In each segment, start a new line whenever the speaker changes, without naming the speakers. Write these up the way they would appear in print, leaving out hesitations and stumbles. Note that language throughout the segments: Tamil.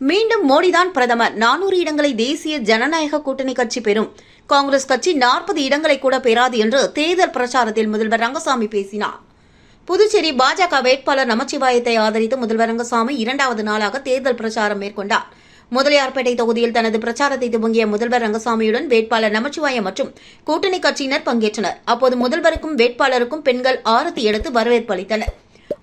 மீண்டும் மோடிதான் பிரதமர். 400 இடங்களை தேசிய ஜனநாயக கூட்டணி கட்சி பெறும். காங்கிரஸ் கட்சி 40 இடங்களை கூட பெறாது என்று தேர்தல் பிரச்சாரத்தில் முதல்வர் ரங்கசாமி பேசினார். புதுச்சேரி பாஜக வேட்பாளர் நமச்சிவாயத்தை ஆதரித்து முதல்வர் ரங்கசாமி 2வது நாளாக தேர்தல் பிரச்சாரம் மேற்கொண்டார். முதலியார்பேட்டை தொகுதியில் தனது பிரச்சாரத்தை துவங்கிய முதல்வர் ரங்கசாமியுடன் வேட்பாளர் நமச்சிவாயம் மற்றும் கூட்டணி கட்சியினர் பங்கேற்றனர். அப்போது முதல்வருக்கும் வேட்பாளருக்கும் பெண்கள் ஆரத்தி எடுத்து வரவேற்பு அளித்தனர்.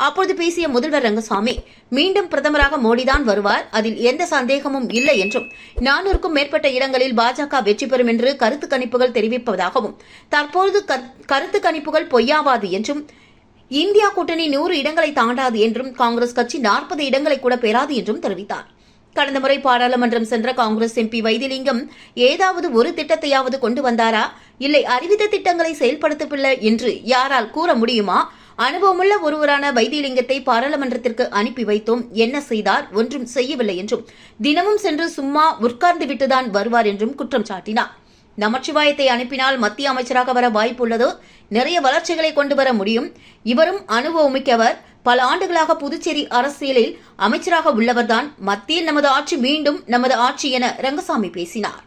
அப்போது பேசிய முதல்வர் ரங்கசாமி, மீண்டும் பிரதமராக மோடிதான் வருவார், அதில் எந்த சந்தேகமும் இல்லை என்றும் 400க்கும் மேற்பட்ட இடங்களில் பாஜக வெற்றி பெறும் என்று கருத்து கணிப்புகள் தெரிவிப்பதாகவும் தற்போது கருத்து கணிப்புகள் பொய்யாவாது என்றும் இந்தியா கூட்டணி 100 இடங்களை தாண்டாது என்றும் காங்கிரஸ் கட்சி 40 இடங்களை கூட பெறாது என்றும் தெரிவித்தார். கடந்த முறை பாராளுமன்றம் சென்ற காங்கிரஸ் எம்பி வைத்திலிங்கம் ஏதாவது ஒரு திட்டத்தையாவது கொண்டு வந்தாரா, இல்லை அறிவித்த திட்டங்களை செயல்படுத்தவில்லை என்று யாரால் கூற முடியுமா? அனுபவமுள்ள ஒருவரான வைத்திலிங்கத்தை பாராளுமன்றத்திற்கு அனுப்பி வைத்தோம், என்ன செய்தார்? ஒன்றும் செய்யவில்லை என்றும் தினமும் சென்று சும்மா உட்கார்ந்து விட்டுதான் வருவார் என்றும் குற்றம் சாட்டினார். நமச்சிவாயத்தை அனுப்பினால் மத்திய அமைச்சராக வர வாய்ப்புள்ளது, நிறைய வளர்ச்சிகளை கொண்டு வர முடியும். இவரும் அனுபவமிக்கவர், பல ஆண்டுகளாக புதுச்சேரி அரசியலில் அமைச்சராக உள்ளவர்தான். மத்தியில் நமது ஆட்சி மீண்டும் நமது ஆட்சி என ரங்கசாமி பேசினார்.